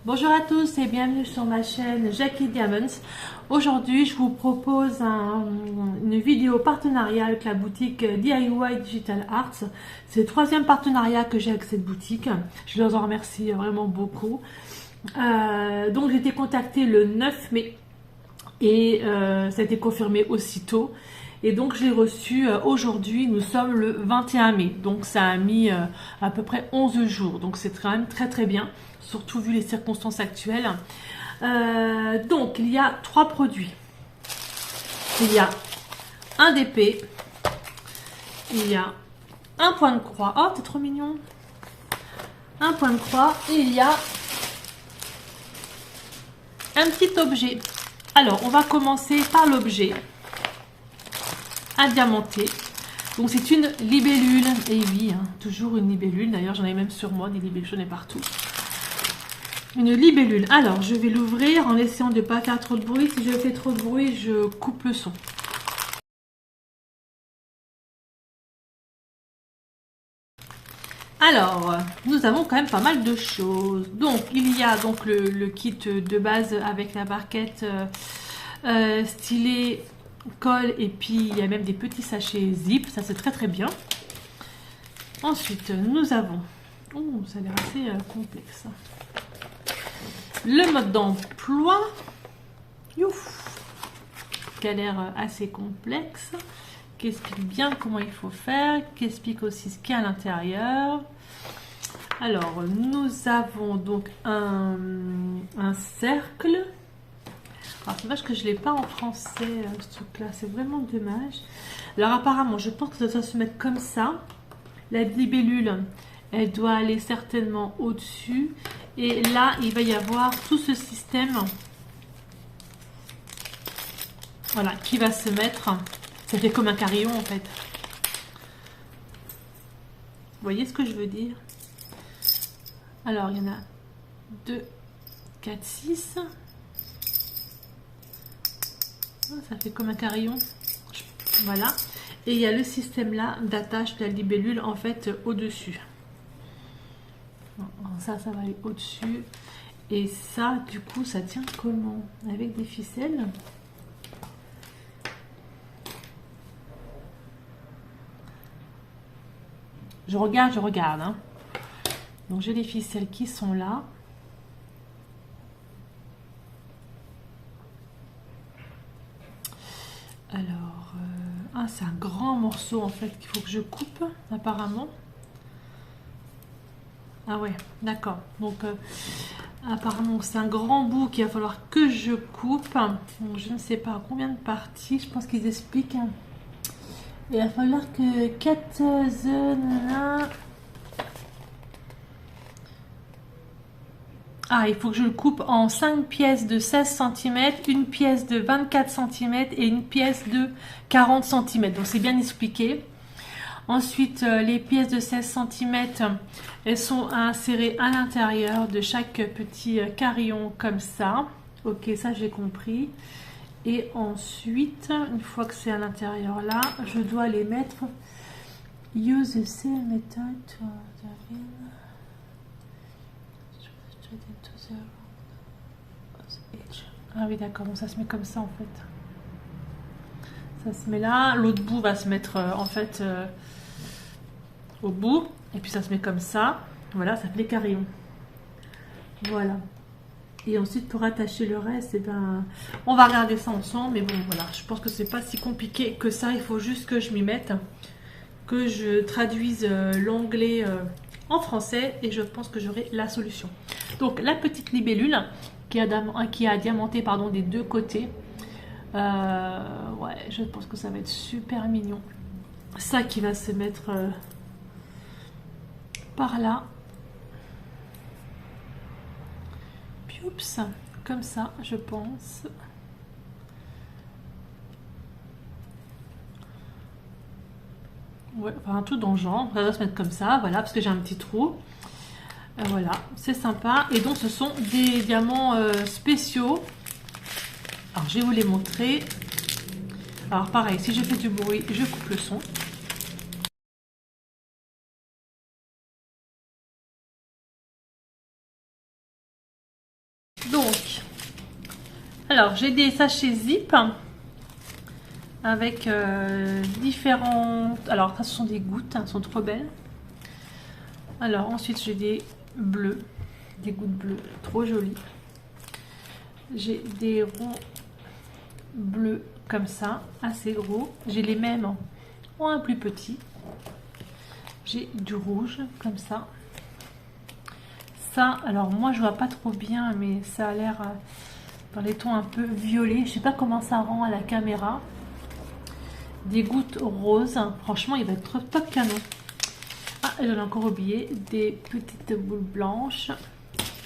Bonjour à tous et bienvenue sur ma chaîne Jackie Diamonds. Aujourd'hui, je vous propose une vidéo partenariat avec la boutique DIY Digital Arts. C'est le troisième partenariat que j'ai avec cette boutique. Je les en remercie vraiment beaucoup. Donc, j'ai été contactée le 9 mai et ça a été confirmé aussitôt. Et donc, je l'ai reçu aujourd'hui. Nous sommes le 21 mai. Donc, ça a mis à peu près 11 jours. Donc, c'est quand même très très bien, surtout vu les circonstances actuelles. Donc, il y a 3 produits. Il y a un DP. Il y a un point de croix. Oh, c'est trop mignon. Un point de croix. Et il y a un petit objet. Alors, on va commencer par l'objet. Un diamanté. Donc c'est une libellule. Et oui, hein, toujours une libellule. D'ailleurs, j'en ai même sur moi des libellules, j'en ai partout. Une libellule. Alors, je vais l'ouvrir en essayant de ne pas faire trop de bruit. Si je fais trop de bruit, je coupe le son. Alors, nous avons quand même pas mal de choses. Donc, il y a donc le kit de base avec la barquette stylet, colle, et puis il y a même des petits sachets zip. Ça, c'est très très bien. Ensuite, nous avons... Oh, ça a l'air assez complexe. Le mode d'emploi. Qui a l'air assez complexe. Qui explique bien comment il faut faire. Qui explique aussi ce qu'il y a à l'intérieur. Alors, nous avons donc un cercle. Alors, c'est dommage que je ne l'ai pas en français, ce truc-là. C'est vraiment dommage. Alors, apparemment, je pense que ça doit se mettre comme ça. La libellule, elle doit aller certainement au-dessus. Et là, il va y avoir tout ce système. Voilà, qui va se mettre. Ça fait comme un carillon, en fait. Vous voyez ce que je veux dire? Alors, il y en a 2, 4, 6. Ça fait comme un carillon. Voilà. Et il y a le système là d'attache de la libellule en fait au-dessus. Ça va aller au-dessus. Et ça, du coup, ça tient comment? Avec des ficelles. Je regarde. Hein. Donc j'ai les ficelles qui sont là. Alors, c'est un grand morceau en fait qu'il faut que je coupe apparemment. Ah ouais, d'accord. Donc, apparemment, c'est un grand bout qu'il va falloir que je coupe. Donc, je ne sais pas combien de parties. Je pense qu'ils expliquent. Il va falloir que 4 zones. Ah, il faut que je le coupe en 5 pièces de 16 cm, une pièce de 24 cm et une pièce de 40 cm. Donc, c'est bien expliqué. Ensuite, les pièces de 16 cm, elles sont à insérer à l'intérieur de chaque petit carillon comme ça. Ok, ça j'ai compris. Et ensuite, une fois que c'est à l'intérieur là, je dois les mettre. Use the same method to Ah oui, d'accord, bon, ça se met comme ça en fait. Ça se met là, l'autre bout va se mettre en fait au bout, et puis ça se met comme ça. Voilà, ça fait les carillons. Voilà. Et ensuite, pour attacher le reste, eh ben, on va regarder ça ensemble. Mais bon, voilà, je pense que c'est pas si compliqué que ça. Il faut juste que je m'y mette, que je traduise l'anglais en français, et je pense que j'aurai la solution. Donc, la petite libellule qui a diamanté pardon, des deux côtés. Ouais, je pense que ça va être super mignon. Ça qui va se mettre par là. Puis oups, comme ça, je pense. Ouais, enfin un truc dans le genre. Ça va se mettre comme ça, voilà, parce que j'ai un petit trou. Voilà, c'est sympa. Et donc, ce sont des diamants spéciaux. Alors, je vais vous les montrer. Alors, pareil, si je fais du bruit, je coupe le son. Alors, j'ai des sachets zip avec différentes... Alors, ça, ce sont des gouttes, elles sont trop belles. Alors, ensuite, j'ai des bleus, des gouttes bleues, trop jolies. J'ai des ronds bleus comme ça, assez gros. J'ai les mêmes en un plus petit. J'ai du rouge comme ça. Ça, alors moi je vois pas trop bien, mais ça a l'air dans les tons un peu violets. Je sais pas comment ça rend à la caméra. Des gouttes roses. Franchement, il va être top canon. Ah, j'en ai encore oublié. Des petites boules blanches.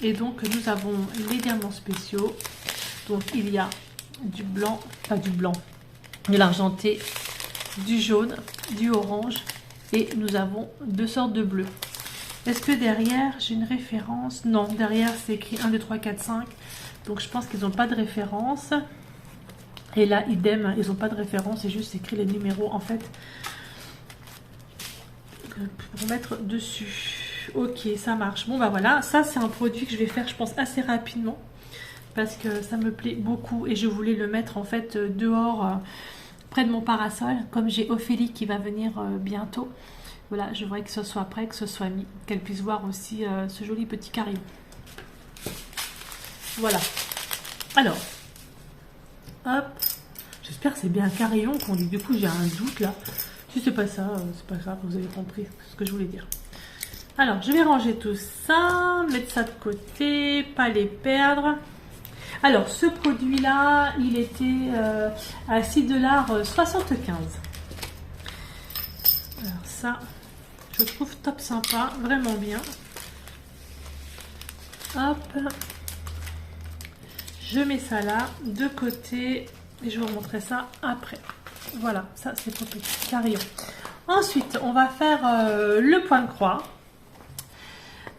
Et donc nous avons les diamants spéciaux. Donc il y a du blanc, pas du blanc, de l'argenté, du jaune, du orange. Et nous avons deux sortes de bleu. Est-ce que derrière j'ai une référence? Non, derrière c'est écrit 1, 2, 3, 4, 5. Donc je pense qu'ils n'ont pas de référence. Et là, idem, ils n'ont pas de référence. C'est juste écrit les numéros en fait pour mettre dessus. Ok, ça marche. Bon bah voilà, ça c'est un produit que je vais faire je pense assez rapidement. Parce que ça me plaît beaucoup. Et je voulais le mettre en fait dehors près de mon parasol. Comme j'ai Ophélie qui va venir bientôt. Voilà, je voudrais que ce soit prêt, que ce soit mis, qu'elle puisse voir aussi ce joli petit carillon. Voilà. Alors, hop. J'espère que c'est bien un carillon qu'on dit. Du coup, j'ai un doute là. Si c'est pas ça, c'est pas grave, vous avez compris ce que je voulais dire. Alors, je vais ranger tout ça, mettre ça de côté, pas les perdre. Alors, ce produit-là, il était à 6,75 $. Alors ça... je trouve top sympa, vraiment bien. Hop. Je mets ça là, de côté. Et je vais vous montrer ça après. Voilà, ça c'est pour le petit carillon. Ensuite, on va faire le point de croix.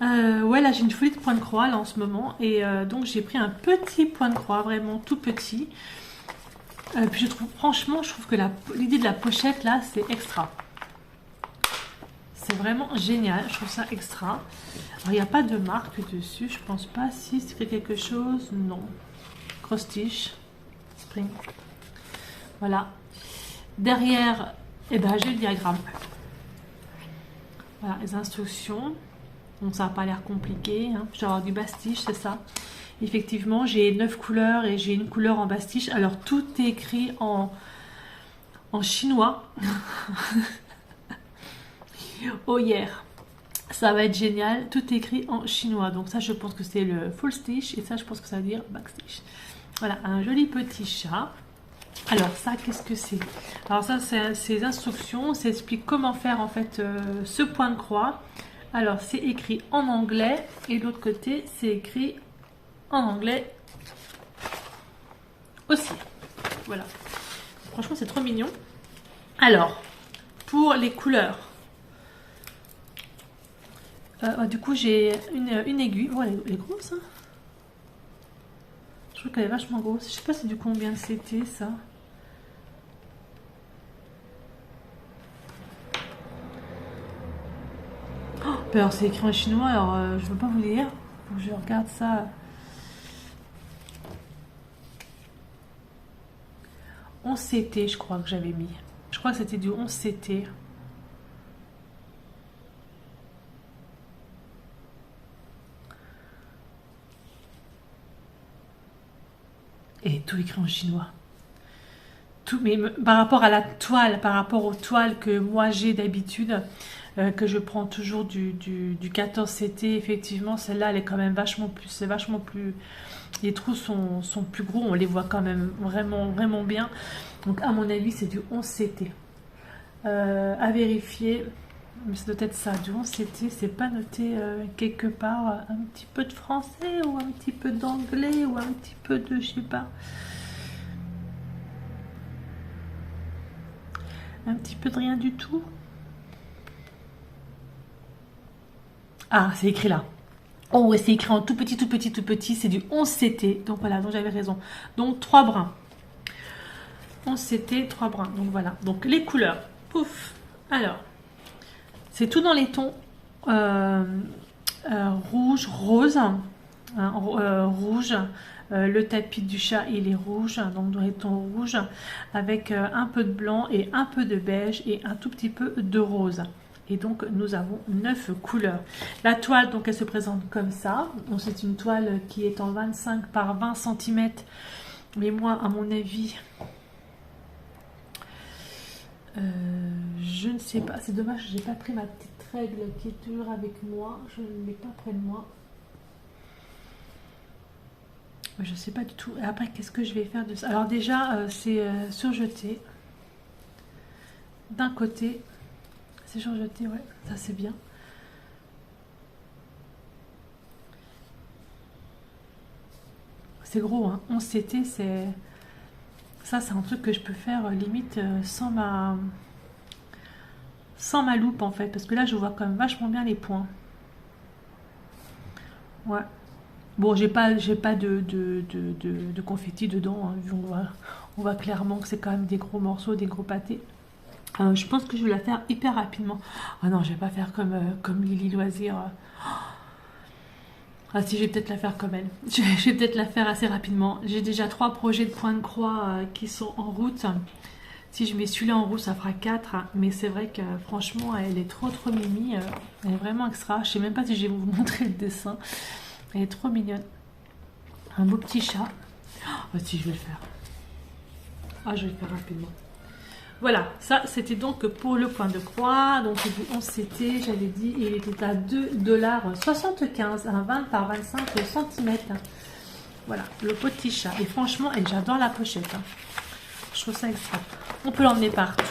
Ouais, là j'ai une folie de point de croix là en ce moment. Et donc j'ai pris un petit point de croix, vraiment tout petit. Puis je trouve, franchement, je trouve que l'idée de la pochette là, c'est extra. C'est vraiment génial, je trouve ça extra. Alors, il n'y a pas de marque dessus, je pense pas. Si c'est quelque chose, non. Cross-stitch, spring. Voilà. Derrière, eh ben, j'ai le diagramme. Voilà, les instructions. Donc, ça n'a pas l'air compliqué. Hein. Je dois avoir du bastiche, c'est ça. Effectivement, j'ai 9 couleurs et j'ai une couleur en bastiche. Alors, tout est écrit en chinois. Oh yeah, ça va être génial, tout écrit en chinois. Donc ça je pense que c'est le full stitch et ça je pense que ça veut dire back stitch. Voilà, un joli petit chat. Alors ça qu'est-ce que c'est? Alors ça c'est ces instructions, ça explique comment faire en fait ce point de croix. Alors c'est écrit en anglais et de l'autre côté c'est écrit en anglais aussi. Voilà, franchement c'est trop mignon. Alors pour les couleurs, du coup j'ai une aiguille. Oh, elle est grosse hein. Je trouve qu'elle est vachement grosse. Je sais pas c'est du combien c'était ça. Oh, alors c'est écrit en chinois, alors je veux pas vous dire. Faut que je regarde ça. 11 CT je crois que j'avais mis. Je crois que c'était du 11 CT. Et tout écrit en chinois. Tout, mais par rapport à la toile, par rapport aux toiles que moi j'ai d'habitude, que je prends toujours du 14 CT, effectivement, celle-là, elle est quand même vachement plus, c'est vachement plus, les trous sont plus gros, on les voit quand même vraiment, vraiment bien. Donc, à mon avis, c'est du 11 CT. À vérifier, mais ça doit être ça, du 11 CT, c'est pas noté quelque part un petit peu de français ou un petit peu d'anglais ou un petit peu de, je sais pas. Un petit peu de rien du tout. Ah, c'est écrit là. Oh, ouais, c'est écrit en tout petit, tout petit, tout petit. C'est du 11 CT. Donc voilà, donc j'avais raison. Donc 3 brins. 11 CT, 3 brins. Donc voilà. Donc les couleurs. Pouf. Alors, c'est tout dans les tons rouge, rose. hein, rouge. Le tapis du chat il est rouge, donc dans les tons rouges, avec un peu de blanc et un peu de beige et un tout petit peu de rose. Et donc nous avons 9 couleurs. La toile, donc elle se présente comme ça. C'est une toile qui est en 25 par 20 cm. Mais moi, à mon avis, je ne sais pas. C'est dommage, j'ai pas pris ma petite règle qui est toujours avec moi. Je ne l'ai pas près de moi. Je sais pas du tout. Et après, qu'est-ce que je vais faire de ça? Alors déjà, c'est surjeté. D'un côté, c'est surjeté, ouais, ça c'est bien. C'est gros, hein. 11 CT, c'est... Ça, c'est un truc que je peux faire limite sans ma loupe, en fait. Parce que là, je vois quand même vachement bien les points. Ouais. Bon, j'ai pas de confetti dedans, hein. On voit clairement que c'est quand même des gros morceaux, des gros pâtés. Je pense que je vais la faire hyper rapidement. Ah non, je vais pas faire comme Lily Loisir. Ah si, je vais peut-être la faire comme elle. Je vais peut-être la faire assez rapidement. J'ai déjà 3 projets de point de croix qui sont en route. Si je mets celui-là en route, ça fera 4. Mais c'est vrai que franchement, elle est trop mimi. Elle est vraiment extra. Je sais même pas si je vais vous montrer le dessin. Elle est trop mignonne. Un beau petit chat. Ah si, je vais le faire. Ah, je vais le faire rapidement. Voilà, ça c'était donc pour le point de croix. Donc du 11 CT, j'avais dit, il était à 2,75 $, un 20 par 25 cm. Voilà, le petit chat. Et franchement, j'adore la pochette. Hein. Je trouve ça extra. On peut l'emmener partout.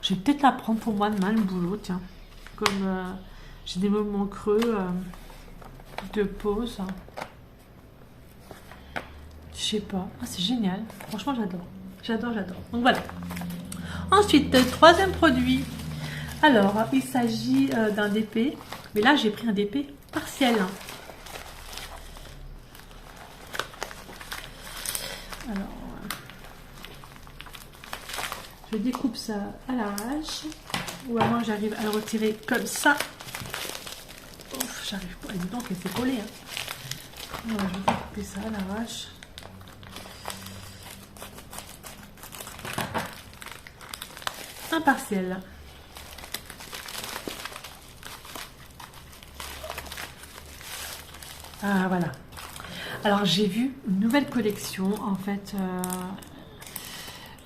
Je vais peut-être la prendre pour moi demain, le boulot, tiens. Comme j'ai des moments creux de pause. Je sais pas. Ah, c'est génial. Franchement, j'adore. J'adore. Donc voilà. Ensuite, troisième produit. Alors, il s'agit d'un DP. Mais là, j'ai pris un DP partiel. Alors, je découpe ça à l'arrache. Ou alors j'arrive à le retirer comme ça. Ouf, j'arrive pas. Dis donc, elle s'est collée. Hein. Voilà, je vais découper ça à l'arrache. Un partiel. Ah voilà. Alors j'ai vu une nouvelle collection en fait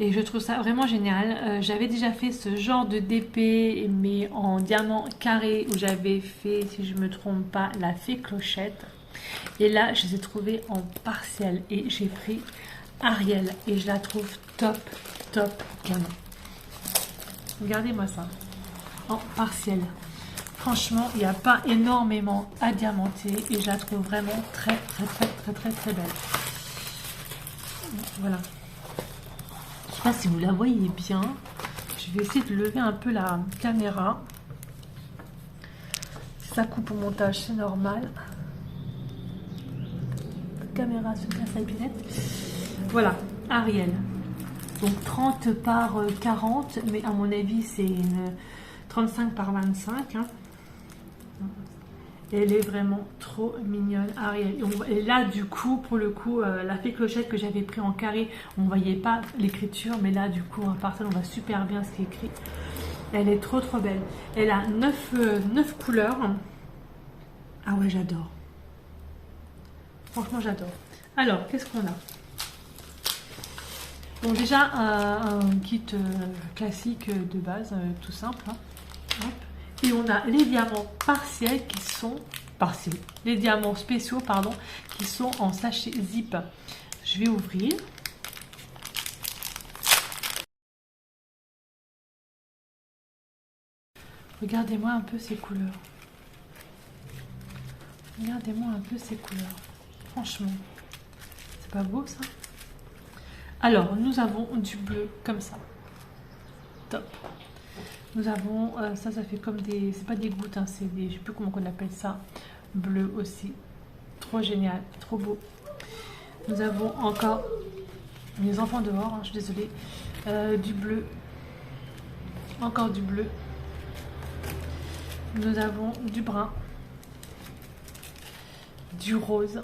et je trouve ça vraiment génial. J'avais déjà fait ce genre de DP mais en diamant carré où j'avais fait, si je me trompe pas, la fée clochette. Et là je les ai trouvés en partiel et j'ai pris Ariel et je la trouve top canon. Regardez-moi ça, en partiel. Franchement, il n'y a pas énormément à diamanter et je la trouve vraiment très belle. Voilà. Je ne sais pas si vous la voyez bien. Je vais essayer de lever un peu la caméra. Si ça coupe au montage, c'est normal. La caméra se casse la épinette. Voilà, Ariel. Donc 30 par 40, mais à mon avis c'est une 35 par 25. Hein. Elle est vraiment trop mignonne, Ariel. Et là du coup, pour le coup, la fée clochette que j'avais pris en carré, on ne voyait pas l'écriture, mais là du coup en partiel on voit super bien ce qui est écrit. Elle est trop belle. Elle a 9 couleurs. Ah ouais, j'adore. Franchement j'adore. Alors, qu'est-ce qu'on a? Bon, déjà un kit classique de base, tout simple. Hein. Hop. Et on a les diamants partiels qui sont les diamants spéciaux, pardon, qui sont en sachet zip. Je vais ouvrir. Regardez-moi un peu ces couleurs. Regardez-moi un peu ces couleurs. Franchement, c'est pas beau ça? Alors, nous avons du bleu comme ça. Top. Nous avons, ça fait comme des, c'est pas des gouttes, hein, c'est des, je sais plus comment on appelle ça. Bleu aussi. Trop génial, trop beau. Nous avons encore, les enfants dehors, hein, je suis désolée. Du bleu. Encore du bleu. Nous avons du brun. du rose.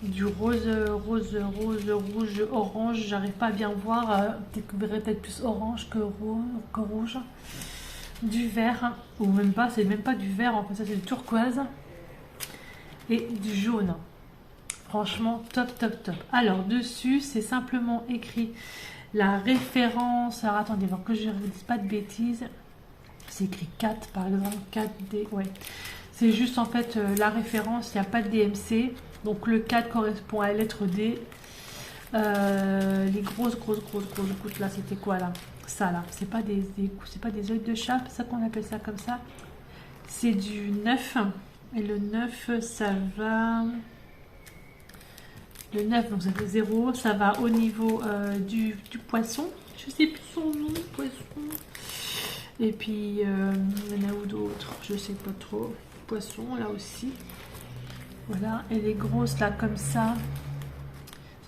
Du rose, rouge, orange, j'arrive pas à bien voir, peut-être que vous verrez peut-être plus orange que rouge. Du vert, ou même pas, c'est même pas du vert, en fait ça c'est du turquoise. Et du jaune. Franchement, top, top, top. Alors, dessus, c'est simplement écrit la référence. Alors, attendez, voir que je ne vous dise pas de bêtises. C'est écrit 4, par exemple, 4D, ouais. C'est juste, en fait, la référence, il n'y a pas de DMC. Donc, le 4 correspond à la lettre D. Les grosses gouttes, là, c'était quoi, là? Ça, là, c'est pas c'est pas des œils de chat, c'est ça qu'on appelle ça comme ça. C'est du 9. Et le 9, ça va... Le 9, donc ça fait 0. Ça va au niveau du poisson. Je sais plus son nom, poisson. Et puis, il y en a où d'autres? Je sais pas trop. Poisson, là aussi. Voilà. Et les grosses, là, comme ça.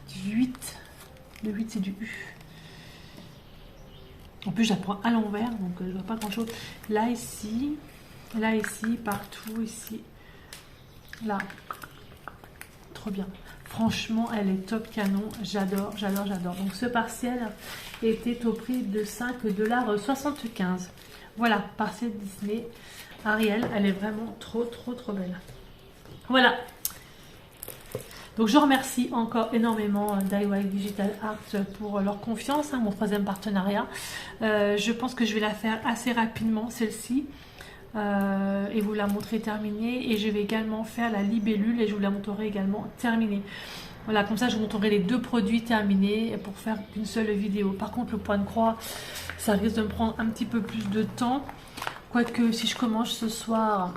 C'est du 8. Le 8, c'est du U. En plus, j'apprends à l'envers, donc je vois pas grand-chose. Là, ici, partout, ici. Là. Trop bien. Franchement, elle est top canon. J'adore, j'adore, j'adore. Donc, ce partiel était au prix de 5,75 $. Voilà, partiel Disney. Ariel, elle est vraiment trop, trop, trop belle. Voilà. Donc, je remercie encore énormément DIY Digital Art pour leur confiance, mon 3e partenariat. Je pense que je vais la faire assez rapidement, celle-ci. Et vous la montrer terminée, et je vais également faire la libellule et je vous la montrerai également terminée. Voilà, comme ça je vous montrerai les 2 produits terminés pour faire une seule vidéo. Par contre, le point de croix, ça risque de me prendre un petit peu plus de temps, quoique si je commence ce soir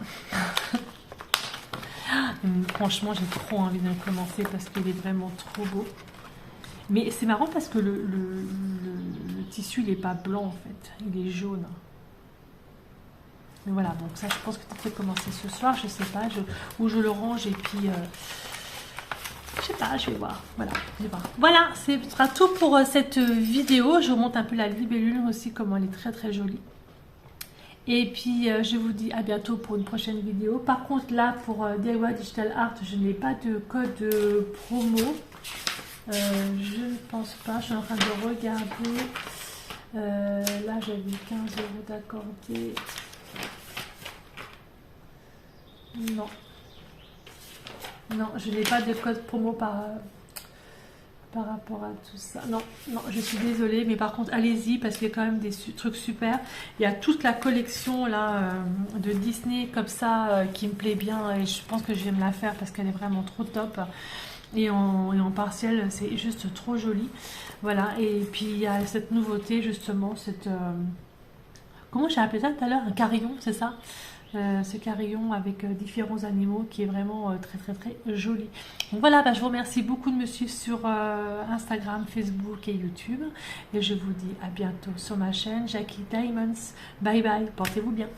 franchement j'ai trop envie de le commencer parce qu'il est vraiment trop beau. Mais c'est marrant parce que le tissu il n'est pas blanc en fait, il est jaune. Mais voilà, donc ça je pense que tu peux commencer ce soir, je sais pas, où je le range et puis je sais pas, je vais voir. Voilà, je vais voir. Voilà, ce sera tout pour cette vidéo. Je vous montre un peu la libellule aussi, comment elle est très très jolie. Et puis je vous dis à bientôt pour une prochaine vidéo. Par contre là pour DIY Digital Art, je n'ai pas de code promo. Je ne pense pas, je suis en train de regarder. Là j'avais 15 € d'accordé. Non. Non, je n'ai pas de code promo par rapport à tout ça. Non, non, je suis désolée, mais par contre, allez-y parce qu'il y a quand même des trucs super. Il y a toute la collection là de Disney comme ça qui me plaît bien et je pense que je vais me la faire parce qu'elle est vraiment trop top. Et en partiel, c'est juste trop joli. Voilà, et puis il y a cette nouveauté justement, cette... comment j'ai appelé ça tout à l'heure? Un carillon, c'est ça? Ce carillon avec différents animaux qui est vraiment très très très joli. Donc voilà, je vous remercie beaucoup de me suivre sur Instagram, Facebook et YouTube. Et je vous dis à bientôt sur ma chaine Jackie Diamonds. Bye bye, portez-vous bien.